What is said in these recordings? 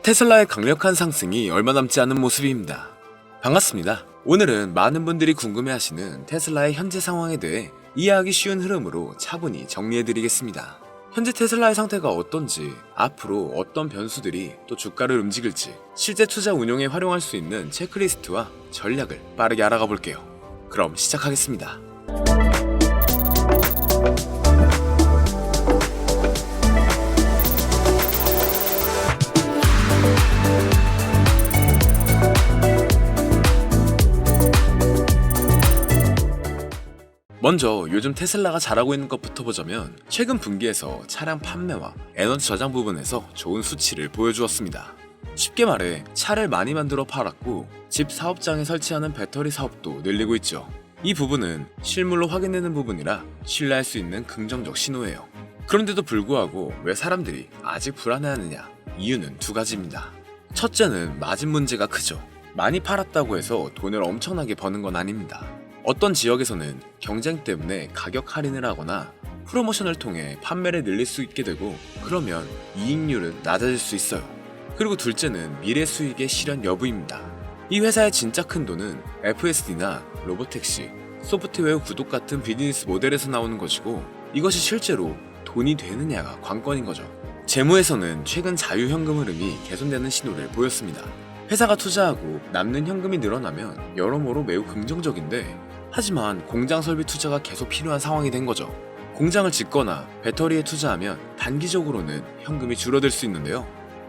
테슬라의 강력한 상승이 얼마 남지 않은 모습입니다. 반갑습니다. 오늘은 많은 분들이 궁금해하시는 테슬라의 현재 상황에 대해 이해하기 쉬운 흐름으로 차분히 정리해드리겠습니다. 현재 테슬라의 상태가 어떤지, 앞으로 어떤 변수들이 또 주가를 움직일지, 실제 투자 운용에 활용할 수 있는 체크리스트와 전략을 빠르게 알아가 볼게요. 그럼 시작하겠습니다. 먼저 요즘 테슬라가 잘하고 있는 것부터 보자면 최근 분기에서 차량 판매와 에너지 저장 부분에서 좋은 수치를 보여주었습니다. 쉽게 말해 차를 많이 만들어 팔았고 집 사업장에 설치하는 배터리 사업도 늘리고 있죠. 이 부분은 실물로 확인되는 부분이라 신뢰할 수 있는 긍정적 신호예요. 그런데도 불구하고 왜 사람들이 아직 불안해하느냐? 이유는 두 가지입니다. 첫째는 마진 문제가 크죠. 많이 팔았다고 해서 돈을 엄청나게 버는 건 아닙니다. 어떤 지역에서는 경쟁 때문에 가격 할인을 하거나 프로모션을 통해 판매를 늘릴 수 있게 되고 그러면 이익률은 낮아질 수 있어요. 그리고 둘째는 미래 수익의 실현 여부입니다. 이 회사의 진짜 큰 돈은 FSD나 로보택시, 소프트웨어 구독 같은 비즈니스 모델에서 나오는 것이고 이것이 실제로 돈이 되느냐가 관건인 거죠. 재무에서는 최근 자유현금 흐름이 개선되는 신호를 보였습니다. 회사가 투자하고 남는 현금이 늘어나면 여러모로 매우 긍정적인데 하지만 공장 설비 투자가 계속 필요한 상황이 된 거죠. 공장을 짓거나 배터리에 투자하면 단기적으로는 현금이 줄어들 수 있는데요.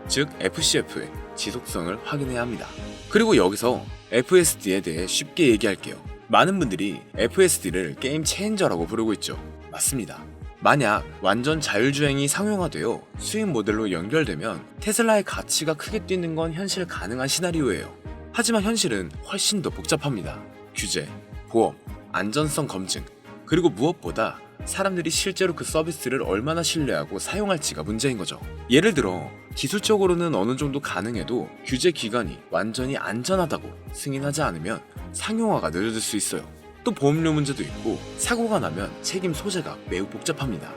즉 FCF의 지속성을 확인해야 합니다. 그리고 여기서 FSD에 대해 쉽게 얘기할게요. 많은 분들이 FSD를 게임 체인저라고 부르고 있죠. 맞습니다. 만약 완전 자율주행이 상용화되어 수익 모델로 연결되면 테슬라의 가치가 크게 뛰는 건 현실 가능한 시나리오예요. 하지만 현실은 훨씬 더 복잡합니다. 규제, 보험, 안전성 검증, 그리고 무엇보다 사람들이 실제로 그 서비스를 얼마나 신뢰하고 사용할지가 문제인 거죠. 예를 들어 기술적으로는 어느 정도 가능해도 규제 기관이 완전히 안전하다고 승인하지 않으면 상용화가 늦어질 수 있어요. 또 보험료 문제도 있고 사고가 나면 책임 소재가 매우 복잡합니다.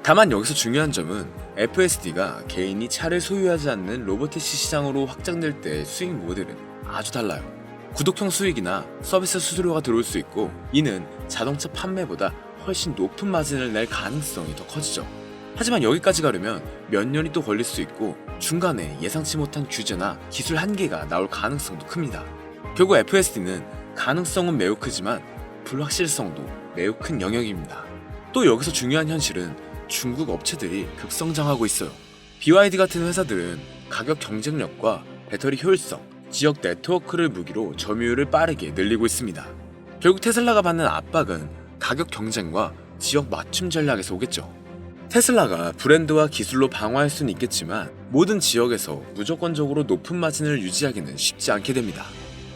다만 여기서 중요한 점은 FSD가 개인이 차를 소유하지 않는 로보택시 시장으로 확장될 때의 수익 모델은 아주 달라요. 구독형 수익이나 서비스 수수료가 들어올 수 있고 이는 자동차 판매보다 훨씬 높은 마진을 낼 가능성이 더 커지죠. 하지만 여기까지 가려면 몇 년이 또 걸릴 수 있고 중간에 예상치 못한 규제나 기술 한계가 나올 가능성도 큽니다. 결국 FSD는 가능성은 매우 크지만 불확실성도 매우 큰 영역입니다. 또 여기서 중요한 현실은 중국 업체들이 급성장하고 있어요. BYD 같은 회사들은 가격 경쟁력과 배터리 효율성, 지역 네트워크를 무기로 점유율을 빠르게 늘리고 있습니다. 결국 테슬라가 받는 압박은 가격 경쟁과 지역 맞춤 전략에서 오겠죠. 테슬라가 브랜드와 기술로 방어할 수는 있겠지만 모든 지역에서 무조건적으로 높은 마진을 유지하기는 쉽지 않게 됩니다.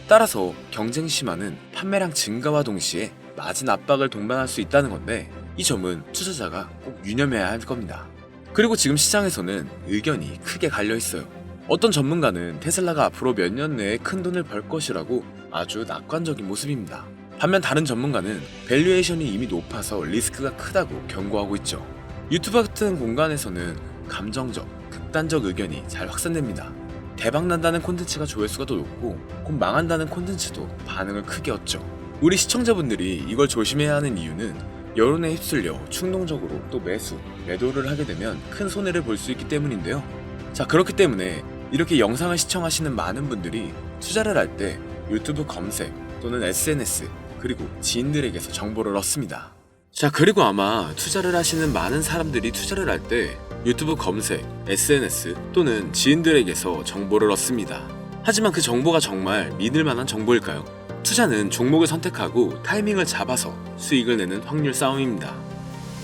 따라서 경쟁 심화는 판매량 증가와 동시에 마진 압박을 동반할 수 있다는 건데 이 점은 투자자가 꼭 유념해야 할 겁니다. 그리고 지금 시장에서는 의견이 크게 갈려 있어요. 어떤 전문가는 테슬라가 앞으로 몇 년 내에 큰 돈을 벌 것이라고 아주 낙관적인 모습입니다. 반면 다른 전문가는 밸류에이션이 이미 높아서 리스크가 크다고 경고하고 있죠. 유튜브 같은 공간에서는 감정적, 극단적 의견이 잘 확산됩니다. 대박난다는 콘텐츠가 조회수가 더 높고 곧 망한다는 콘텐츠도 반응을 크게 얻죠. 우리 시청자분들이 이걸 조심해야 하는 이유는 여론에 휩쓸려 충동적으로 또 매도를 하게 되면 큰 손해를 볼 수 있기 때문인데요. 자, 그렇기 때문에 이렇게 영상을 시청하시는 많은 분들이 투자를 할 때 유튜브 검색 또는 SNS 그리고 지인들에게서 정보를 얻습니다. 자, 그리고 아마 투자를 하시는 많은 사람들이 투자를 할 때 유튜브 검색, SNS 또는 지인들에게서 정보를 얻습니다. 하지만 그 정보가 정말 믿을 만한 정보일까요? 투자는 종목을 선택하고 타이밍을 잡아서 수익을 내는 확률 싸움입니다.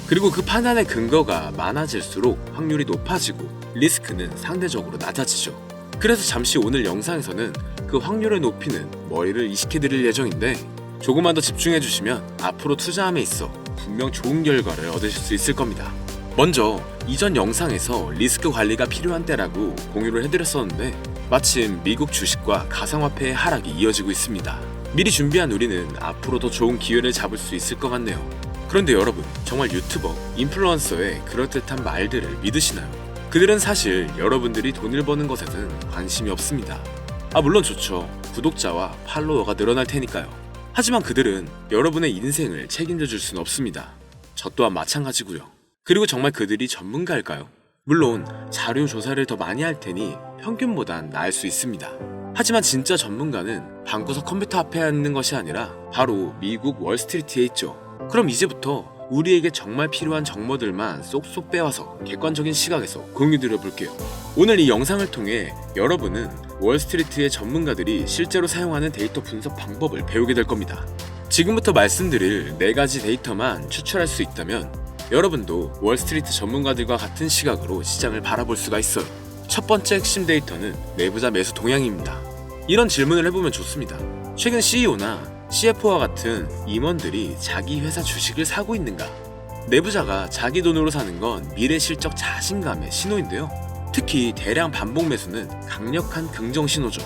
그리고 그 판단의 근거가 많아질수록 확률이 높아지고 리스크는 상대적으로 낮아지죠. 그래서 잠시 오늘 영상에서는 그 확률을 높이는 머리를 이식해드릴 예정인데 조금만 더 집중해주시면 앞으로 투자함에 있어 분명 좋은 결과를 얻으실 수 있을 겁니다. 먼저 이전 영상에서 리스크 관리가 필요한 때라고 공유를 해드렸었는데 마침 미국 주식과 가상화폐의 하락이 이어지고 있습니다. 미리 준비한 우리는 앞으로 더 좋은 기회를 잡을 수 있을 것 같네요. 그런데 여러분, 정말 유튜버, 인플루언서의 그럴듯한 말들을 믿으시나요? 그들은 사실 여러분들이 돈을 버는 것에는 관심이 없습니다. 물론 좋죠. 구독자와 팔로워가 늘어날 테니까요. 하지만 그들은 여러분의 인생을 책임져 줄 수는 없습니다. 저 또한 마찬가지고요. 그리고 정말 그들이 전문가일까요? 물론 자료 조사를 더 많이 할 테니 평균보단 나을 수 있습니다. 하지만 진짜 전문가는 방구석 컴퓨터 앞에 앉는 것이 아니라 바로 미국 월스트리트에 있죠. 그럼 이제부터 우리에게 정말 필요한 정보들만 쏙쏙 빼와서 객관적인 시각에서 공유드려 볼게요. 오늘 이 영상을 통해 여러분은 월스트리트의 전문가들이 실제로 사용하는 데이터 분석 방법을 배우게 될 겁니다. 지금부터 말씀드릴 4가지 데이터만 추출할 수 있다면 여러분도 월스트리트 전문가들과 같은 시각으로 시장을 바라볼 수가 있어요. 첫 번째 핵심 데이터는 내부자 매수 동향입니다. 이런 질문을 해보면 좋습니다. 최근 CEO나 CFO와 같은 임원들이 자기 회사 주식을 사고 있는가? 내부자가 자기 돈으로 사는 건 미래 실적 자신감의 신호인데요. 특히 대량 반복 매수는 강력한 긍정 신호죠.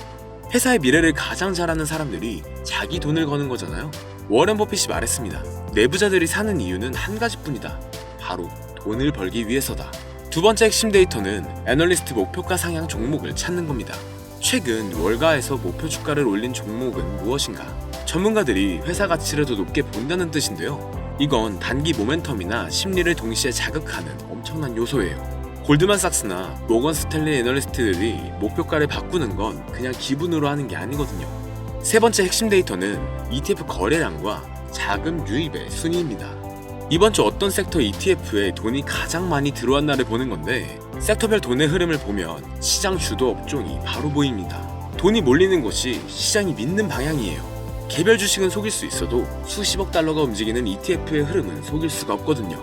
회사의 미래를 가장 잘 아는 사람들이 자기 돈을 거는 거잖아요. 워렌 버핏이 말했습니다. 내부자들이 사는 이유는 한 가지뿐이다. 바로 돈을 벌기 위해서다. 두 번째 핵심 데이터는 애널리스트 목표가 상향 종목을 찾는 겁니다. 최근 월가에서 목표 주가를 올린 종목은 무엇인가? 전문가들이 회사 가치를 더 높게 본다는 뜻인데요. 이건 단기 모멘텀이나 심리를 동시에 자극하는 엄청난 요소예요. 골드만삭스나 모건 스탠리 애널리스트들이 목표가를 바꾸는 건 그냥 기분으로 하는 게 아니거든요. 세 번째 핵심 데이터는 ETF 거래량과 자금 유입의 순위입니다. 이번 주 어떤 섹터 ETF에 돈이 가장 많이 들어왔나를 보는 건데 섹터별 돈의 흐름을 보면 시장 주도 업종이 바로 보입니다. 돈이 몰리는 곳이 시장이 믿는 방향이에요. 개별 주식은 속일 수 있어도 수십억 달러가 움직이는 ETF의 흐름은 속일 수가 없거든요.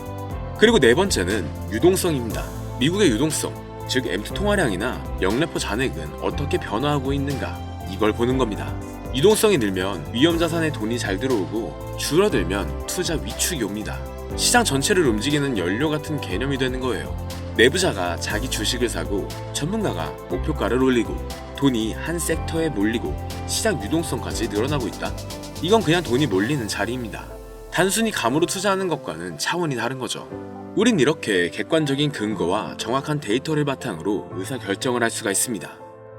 그리고 네 번째는 유동성입니다. 미국의 유동성, 즉 M2 통화량이나 영래포 잔액은 어떻게 변화하고 있는가 이걸 보는 겁니다. 유동성이 늘면 위험 자산에 돈이 잘 들어오고 줄어들면 투자 위축이 옵니다. 시장 전체를 움직이는 연료 같은 개념이 되는 거예요. 내부자가 자기 주식을 사고 전문가가 목표가를 올리고 돈이 한 섹터에 몰리고 시장 유동성까지 늘어나고 있다. 이건 그냥 돈이 몰리는 자리입니다. 단순히 감으로 투자하는 것과는 차원이 다른 거죠. 우린 이렇게 객관적인 근거와 정확한 데이터를 바탕으로 의사결정을 할 수가 있습니다.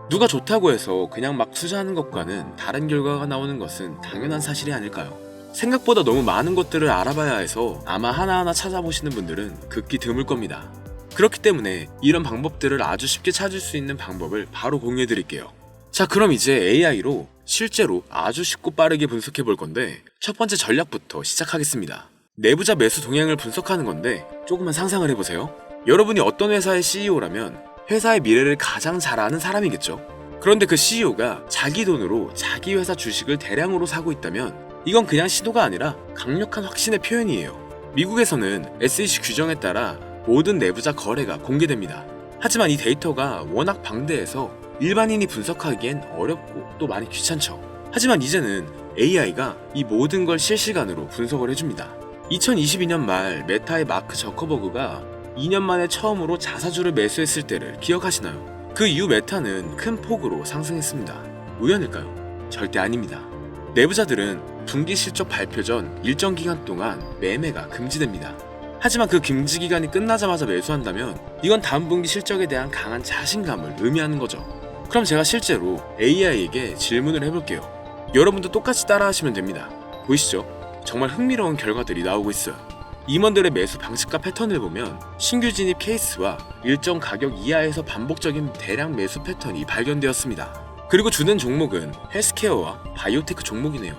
누가 좋다고 해서 그냥 막 투자하는 것과는 다른 결과가 나오는 것은 당연한 사실이 아닐까요? 생각보다 너무 많은 것들을 알아봐야 해서 아마 하나하나 찾아보시는 분들은 극히 드물 겁니다. 그렇기 때문에 이런 방법들을 아주 쉽게 찾을 수 있는 방법을 바로 공유해 드릴게요. 자, 그럼 이제 AI로 실제로 아주 쉽고 빠르게 분석해 볼 건데 첫 번째 전략부터 시작하겠습니다. 내부자 매수 동향을 분석하는 건데 조금만 상상을 해보세요. 여러분이 어떤 회사의 CEO라면 회사의 미래를 가장 잘 아는 사람이겠죠. 그런데 그 CEO가 자기 돈으로 자기 회사 주식을 대량으로 사고 있다면 이건 그냥 신호가 아니라 강력한 확신의 표현이에요. 미국에서는 SEC 규정에 따라 모든 내부자 거래가 공개됩니다. 하지만 이 데이터가 워낙 방대해서 일반인이 분석하기엔 어렵고 또 많이 귀찮죠. 하지만 이제는 AI가 이 모든 걸 실시간으로 분석을 해줍니다. 2022년 말 메타의 마크 저커버그가 2년 만에 처음으로 자사주를 매수했을 때를 기억하시나요? 그 이후 메타는 큰 폭으로 상승했습니다. 우연일까요? 절대 아닙니다. 내부자들은 분기 실적 발표 전 일정 기간 동안 매매가 금지됩니다. 하지만 그 금지 기간이 끝나자마자 매수한다면 이건 다음 분기 실적에 대한 강한 자신감을 의미하는 거죠. 그럼 제가 실제로 AI에게 질문을 해볼게요. 여러분도 똑같이 따라하시면 됩니다. 보이시죠? 정말 흥미로운 결과들이 나오고 있어요. 임원들의 매수 방식과 패턴을 보면 신규 진입 케이스와 일정 가격 이하에서 반복적인 대량 매수 패턴이 발견되었습니다. 그리고 주는 종목은 헬스케어와 바이오테크 종목이네요.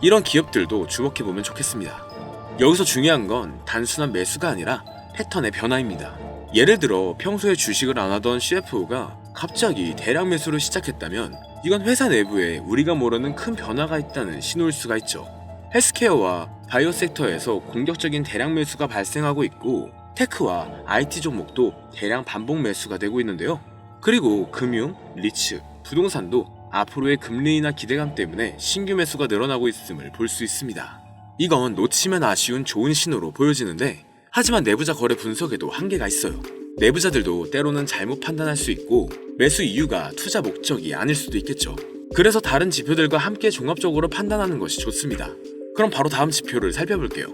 이런 기업들도 주목해보면 좋겠습니다. 여기서 중요한 건 단순한 매수가 아니라 패턴의 변화입니다. 예를 들어 평소에 주식을 안 하던 CFO가 갑자기 대량 매수를 시작했다면 이건 회사 내부에 우리가 모르는 큰 변화가 있다는 신호일 수가 있죠. 헬스케어와 바이오 섹터에서 공격적인 대량 매수가 발생하고 있고 테크와 IT 종목도 대량 반복 매수가 되고 있는데요. 그리고 금융, 리츠, 부동산도 앞으로의 금리 인하 기대감 때문에 신규 매수가 늘어나고 있음을 볼 수 있습니다. 이건 놓치면 아쉬운 좋은 신호로 보여지는데 하지만 내부자 거래 분석에도 한계가 있어요. 내부자들도 때로는 잘못 판단할 수 있고 매수 이유가 투자 목적이 아닐 수도 있겠죠. 그래서 다른 지표들과 함께 종합적으로 판단하는 것이 좋습니다. 그럼 바로 다음 지표를 살펴볼게요.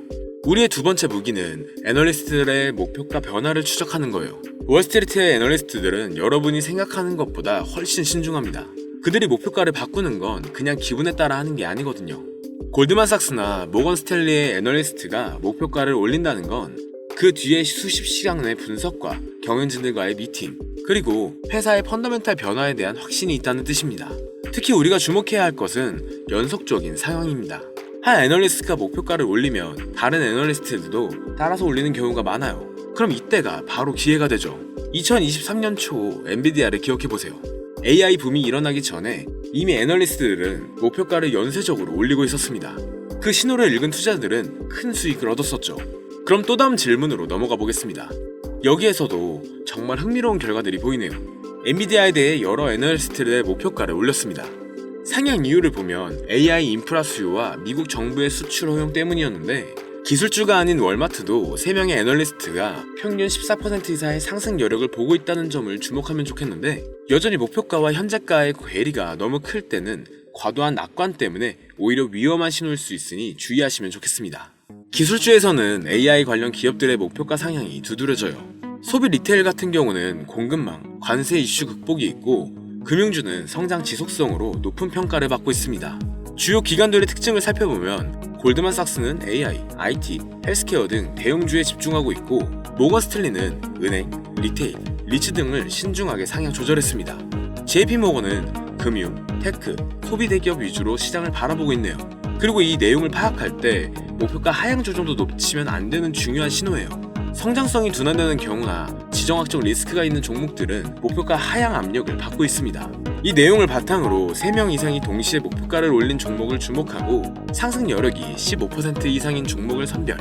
우리의 두 번째 무기는 애널리스트들의 목표가 변화를 추적하는 거예요. 월스트리트의 애널리스트들은 여러분이 생각하는 것보다 훨씬 신중합니다. 그들이 목표가를 바꾸는 건 그냥 기분에 따라 하는 게 아니거든요. 골드만삭스나 모건 스탠리의 애널리스트가 목표가를 올린다는 건 그 뒤에 수십 시간의 분석과 경영진들과의 미팅, 그리고 회사의 펀더멘탈 변화에 대한 확신이 있다는 뜻입니다. 특히 우리가 주목해야 할 것은 연속적인 상황입니다. 한 애널리스트가 목표가를 올리면 다른 애널리스트들도 따라서 올리는 경우가 많아요. 그럼 이때가 바로 기회가 되죠. 2023년 초 엔비디아를 기억해보세요. AI 붐이 일어나기 전에 이미 애널리스트들은 목표가를 연쇄적으로 올리고 있었습니다. 그 신호를 읽은 투자자들은 큰 수익을 얻었었죠. 그럼 또 다음 질문으로 넘어가 보겠습니다. 여기에서도 정말 흥미로운 결과들이 보이네요. 엔비디아에 대해 여러 애널리스트들의 목표가를 올렸습니다. 상향 이유를 보면 AI 인프라 수요와 미국 정부의 수출 허용 때문이었는데, 기술주가 아닌 월마트도 3명의 애널리스트가 평균 14% 이상의 상승 여력을 보고 있다는 점을 주목하면 좋겠는데, 여전히 목표가와 현재가의 괴리가 너무 클 때는 과도한 낙관 때문에 오히려 위험한 신호일 수 있으니 주의하시면 좋겠습니다. 기술주에서는 AI 관련 기업들의 목표가 상향이 두드러져요. 소비 리테일 같은 경우는 공급망, 관세 이슈 극복이 있고, 금융주는 성장 지속성으로 높은 평가를 받고 있습니다. 주요 기관들의 특징을 살펴보면 골드만삭스는 AI, IT, 헬스케어 등 대형주에 집중하고 있고, 모건 스탠리는 은행, 리테일, 리츠 등을 신중하게 상향 조절했습니다. JP모건은 금융, 테크, 소비 대기업 위주로 시장을 바라보고 있네요. 그리고 이 내용을 파악할 때 목표가 하향 조정도 놓치면 안 되는 중요한 신호예요. 성장성이 둔화되는 경우나 지정학적 리스크가 있는 종목들은 목표가 하향 압력을 받고 있습니다. 이 내용을 바탕으로 3명 이상이 동시에 목표가를 올린 종목을 주목하고, 상승 여력이 15% 이상인 종목을 선별,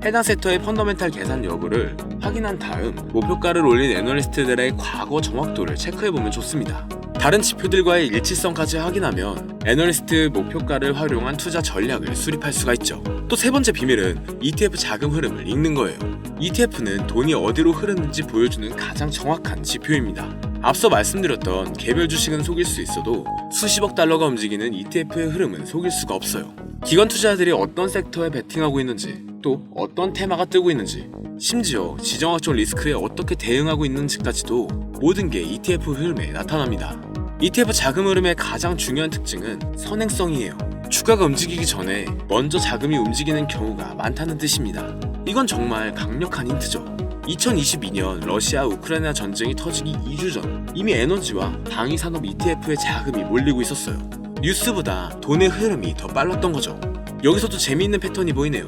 해당 섹터의 펀더멘탈 계산 여부를 확인한 다음 목표가를 올린 애널리스트들의 과거 정확도를 체크해보면 좋습니다. 다른 지표들과의 일치성까지 확인하면 애널리스트 목표가를 활용한 투자 전략을 수립할 수가 있죠. 또 세 번째 비밀은 ETF 자금 흐름을 읽는 거예요. ETF는 돈이 어디로 흐르는지 보여주는 가장 정확한 지표입니다. 앞서 말씀드렸던 개별 주식은 속일 수 있어도 수십억 달러가 움직이는 ETF의 흐름은 속일 수가 없어요. 기관 투자자들이 어떤 섹터에 베팅하고 있는지, 또 어떤 테마가 뜨고 있는지, 심지어 지정학적 리스크에 어떻게 대응하고 있는지까지도 모든 게 ETF 흐름에 나타납니다. ETF 자금 흐름의 가장 중요한 특징은 선행성이에요. 주가가 움직이기 전에 먼저 자금이 움직이는 경우가 많다는 뜻입니다. 이건 정말 강력한 힌트죠. 2022년 러시아 우크라이나 전쟁이 터지기 2주 전 이미 에너지와 방위 산업 ETF에 자금이 몰리고 있었어요. 뉴스보다 돈의 흐름이 더 빨랐던 거죠. 여기서도 재미있는 패턴이 보이네요.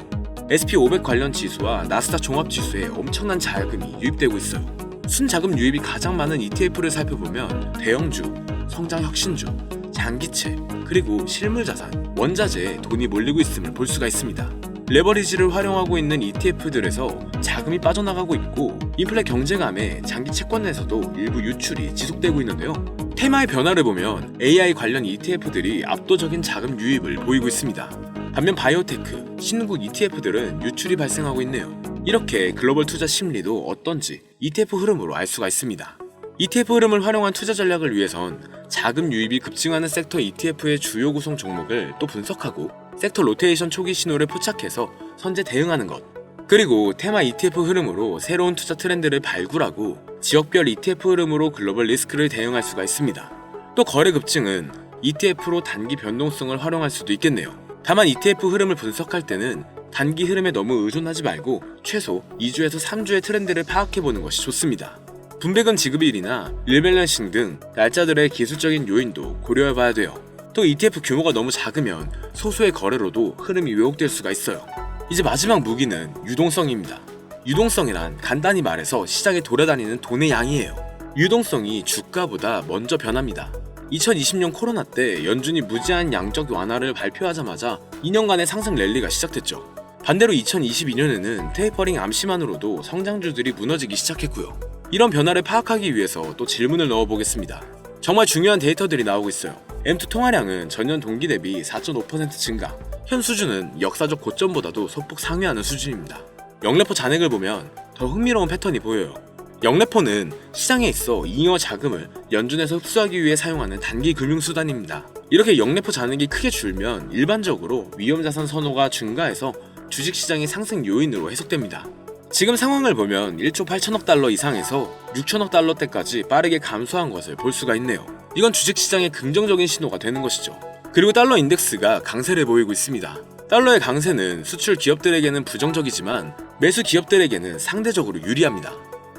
SP500 관련 지수와 나스닥 종합지수에 엄청난 자금이 유입되고 있어요. 순자금 유입이 가장 많은 ETF를 살펴보면 대형주, 성장혁신주, 장기채, 그리고 실물자산, 원자재에 돈이 몰리고 있음을 볼 수가 있습니다. 레버리지를 활용하고 있는 ETF들에서 자금이 빠져나가고 있고, 인플레 경제감에 장기 채권에서도 일부 유출이 지속되고 있는데요. 테마의 변화를 보면 AI 관련 ETF들이 압도적인 자금 유입을 보이고 있습니다. 반면 바이오테크, 신흥국 ETF들은 유출이 발생하고 있네요. 이렇게 글로벌 투자 심리도 어떤지 ETF 흐름으로 알 수가 있습니다. ETF 흐름을 활용한 투자 전략을 위해선 자금 유입이 급증하는 섹터 ETF의 주요 구성 종목을 또 분석하고, 섹터 로테이션 초기 신호를 포착해서 선제 대응하는 것, 그리고 테마 ETF 흐름으로 새로운 투자 트렌드를 발굴하고 지역별 ETF 흐름으로 글로벌 리스크를 대응할 수가 있습니다. 또 거래 급증은 ETF로 단기 변동성을 활용할 수도 있겠네요. 다만 ETF 흐름을 분석할 때는 단기 흐름에 너무 의존하지 말고 최소 2주에서 3주의 트렌드를 파악해보는 것이 좋습니다. 분배금 지급일이나 릴밸런싱 등 날짜들의 기술적인 요인도 고려해봐야 돼요. 또 ETF 규모가 너무 작으면 소수의 거래로도 흐름이 왜곡될 수가 있어요. 이제 마지막 무기는 유동성입니다. 유동성이란 간단히 말해서 시장에 돌아다니는 돈의 양이에요. 유동성이 주가보다 먼저 변합니다. 2020년 코로나 때 연준이 무제한 양적 완화를 발표하자마자 2년간의 상승 랠리가 시작됐죠. 반대로 2022년에는 테이퍼링 암시만으로도 성장주들이 무너지기 시작했고요. 이런 변화를 파악하기 위해서 또 질문을 넣어보겠습니다. 정말 중요한 데이터들이 나오고 있어요. M2 통화량은 전년 동기 대비 4.5% 증가, 현 수준은 역사적 고점보다도 소폭 상회하는 수준입니다. 영래포 잔액을 보면 더 흥미로운 패턴이 보여요. 영래포는 시장에 있어 잉여 자금을 연준에서 흡수하기 위해 사용하는 단기 금융수단입니다. 이렇게 영래포 잔액이 크게 줄면 일반적으로 위험자산 선호가 증가해서 주식시장의 상승 요인으로 해석됩니다. 지금 상황을 보면 1조 8천억 달러 이상에서 6천억 달러대까지 빠르게 감소한 것을 볼 수가 있네요. 이건 주식시장의 긍정적인 신호가 되는 것이죠. 그리고 달러 인덱스가 강세를 보이고 있습니다. 달러의 강세는 수출 기업들에게는 부정적이지만 매수 기업들에게는 상대적으로 유리합니다.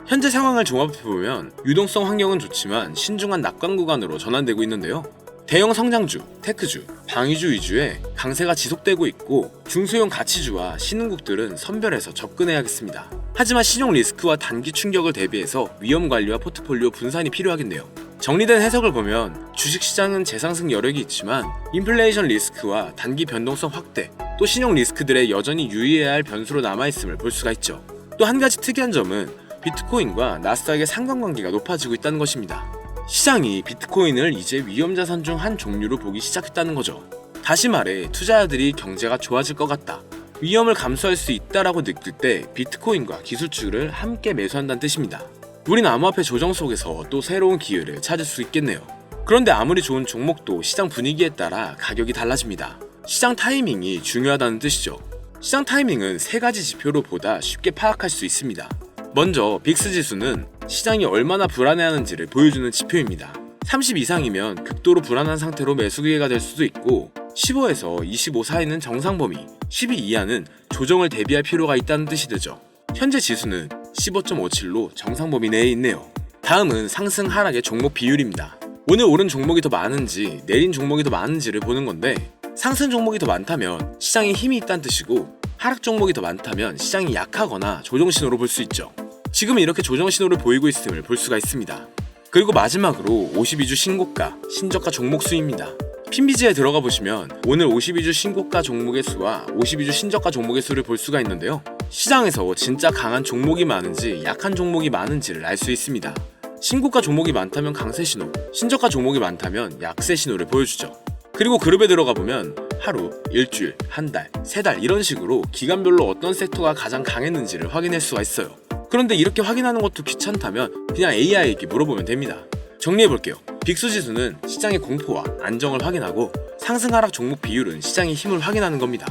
현재 상황을 종합해보면 유동성 환경은 좋지만 신중한 낙관 구간으로 전환되고 있는데요. 대형 성장주, 테크주, 방위주 위주의 강세가 지속되고 있고 중소형 가치주와 신흥국들은 선별해서 접근해야겠습니다. 하지만 신용 리스크와 단기 충격을 대비해서 위험 관리와 포트폴리오 분산이 필요하겠네요. 정리된 해석을 보면 주식시장은 재상승 여력이 있지만 인플레이션 리스크와 단기 변동성 확대, 또 신용 리스크들에 여전히 유의해야 할 변수로 남아있음을 볼 수가 있죠. 또 한 가지 특이한 점은 비트코인과 나스닥의 상관관계가 높아지고 있다는 것입니다. 시장이 비트코인을 이제 위험자산 중 한 종류로 보기 시작했다는 거죠. 다시 말해 투자자들이 경제가 좋아질 것 같다, 위험을 감수할 수 있다라고 느낄 때 비트코인과 기술주를 함께 매수한다는 뜻입니다. 우린 암호화폐 조정 속에서 또 새로운 기회를 찾을 수 있겠네요. 그런데 아무리 좋은 종목도 시장 분위기에 따라 가격이 달라집니다. 시장 타이밍이 중요하다는 뜻이죠. 시장 타이밍은 세 가지 지표로 보다 쉽게 파악할 수 있습니다. 먼저 빅스 지수는 시장이 얼마나 불안해하는지를 보여주는 지표입니다. 30 이상이면 극도로 불안한 상태로 매수 기회가 될 수도 있고 15에서 25 사이는 정상 범위, 12 이하는 조정을 대비할 필요가 있다는 뜻이 되죠. 현재 지수는 15.57로 정상 범위 내에 있네요. 다음은 상승 하락의 종목 비율입니다. 오늘 오른 종목이 더 많은지 내린 종목이 더 많은지를 보는 건데 상승 종목이 더 많다면 시장에 힘이 있다는 뜻이고 하락 종목이 더 많다면 시장이 약하거나 조정 신호로 볼 수 있죠. 지금은 이렇게 조정 신호를 보이고 있음을 볼 수가 있습니다. 그리고 마지막으로 52주 신고가, 신저가 종목 수입니다. 핀비지에 들어가 보시면 오늘 52주 신고가 종목의 수와 52주 신저가 종목의 수를 볼 수가 있는데요. 시장에서 진짜 강한 종목이 많은지 약한 종목이 많은지를 알 수 있습니다. 신고가 종목이 많다면 강세 신호, 신저가 종목이 많다면 약세 신호를 보여주죠. 그리고 그룹에 들어가 보면 하루, 일주일, 한 달, 세 달 이런 식으로 기간별로 어떤 섹터가 가장 강했는지를 확인할 수가 있어요. 그런데 이렇게 확인하는 것도 귀찮다면 그냥 AI에게 물어보면 됩니다. 정리해볼게요. 빅스 지수는 시장의 공포와 안정을 확인하고 상승 하락 종목 비율은 시장의 힘을 확인하는 겁니다.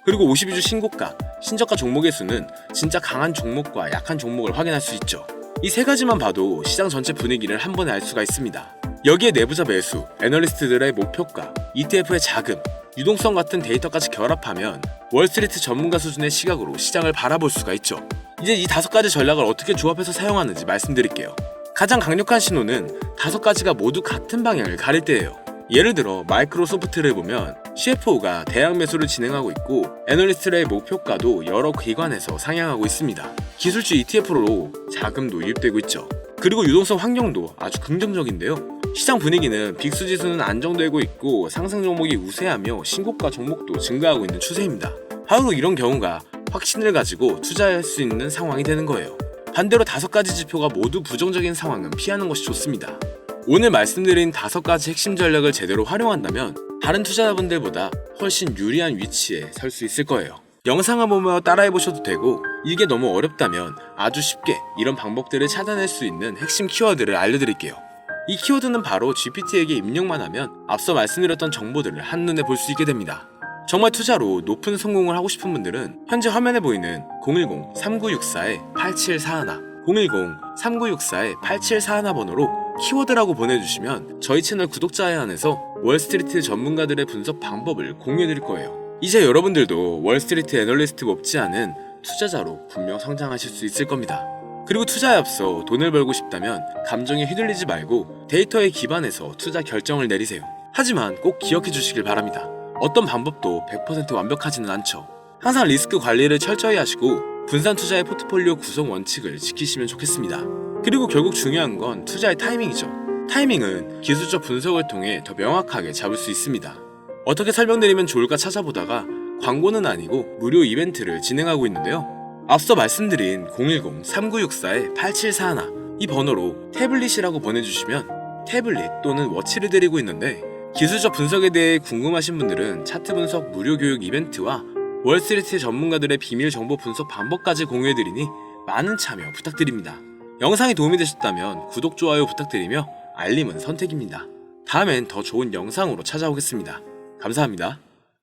그리고 52주 신고가, 신저가 종목의 수는 진짜 강한 종목과 약한 종목을 확인할 수 있죠. 이 세 가지만 봐도 시장 전체 분위기를 한 번에 알 수가 있습니다. 여기에 내부자 매수, 애널리스트들의 목표가, ETF의 자금, 유동성 같은 데이터까지 결합하면 월스트리트 전문가 수준의 시각으로 시장을 바라볼 수가 있죠. 이제 이 5가지 전략을 어떻게 조합해서 사용하는지 말씀드릴게요. 가장 강력한 신호는 5가지가 모두 같은 방향을 가릴 때예요. 예를 들어 마이크로소프트를 보면 CFO가 대량 매수를 진행하고 있고 애널리스트의 목표가도 여러 기관에서 상향하고 있습니다. 기술주 ETF로 자금도 유입되고 있죠. 그리고 유동성 환경도 아주 긍정적인데요. 시장 분위기는 빅스 지수는 안정되고 있고 상승 종목이 우세하며 신고가 종목도 증가하고 있는 추세입니다. 바로 이런 경우가 확신을 가지고 투자할 수 있는 상황이 되는 거예요. 반대로 5가지 지표가 모두 부정적인 상황은 피하는 것이 좋습니다. 오늘 말씀드린 5가지 핵심 전략을 제대로 활용한다면 다른 투자자분들보다 훨씬 유리한 위치에 설 수 있을 거예요. 영상을 보며 따라해보셔도 되고 이게 너무 어렵다면 아주 쉽게 이런 방법들을 찾아낼 수 있는 핵심 키워드를 알려드릴게요. 이 키워드는 바로 GPT에게 입력만 하면 앞서 말씀드렸던 정보들을 한눈에 볼 수 있게 됩니다. 정말 투자로 높은 성공을 하고 싶은 분들은 현재 화면에 보이는 010-3964-8741 010-3964-8741 번호로 키워드라고 보내주시면 저희 채널 구독자 제한에서 월스트리트 전문가들의 분석 방법을 공유해드릴 거예요. 이제 여러분들도 월스트리트 애널리스트 못지 않은 투자자로 분명 성장하실 수 있을 겁니다. 그리고 투자에 앞서 돈을 벌고 싶다면 감정에 휘둘리지 말고 데이터에 기반해서 투자 결정을 내리세요. 하지만 꼭 기억해 주시길 바랍니다. 어떤 방법도 100% 완벽하지는 않죠. 항상 리스크 관리를 철저히 하시고 분산 투자의 포트폴리오 구성 원칙을 지키시면 좋겠습니다. 그리고 결국 중요한 건 투자의 타이밍이죠. 타이밍은 기술적 분석을 통해 더 명확하게 잡을 수 있습니다. 어떻게 설명드리면 좋을까 찾아보다가 광고는 아니고 무료 이벤트를 진행하고 있는데요. 앞서 말씀드린 010-3964-8741 이 번호로 태블릿이라고 보내주시면 태블릿 또는 워치를 드리고 있는데 기술적 분석에 대해 궁금하신 분들은 차트 분석 무료 교육 이벤트와 월스트리트 전문가들의 비밀 정보 분석 방법까지 공유해드리니 많은 참여 부탁드립니다. 영상이 도움이 되셨다면 구독, 좋아요 부탁드리며 알림은 선택입니다. 다음엔 더 좋은 영상으로 찾아오겠습니다. 감사합니다.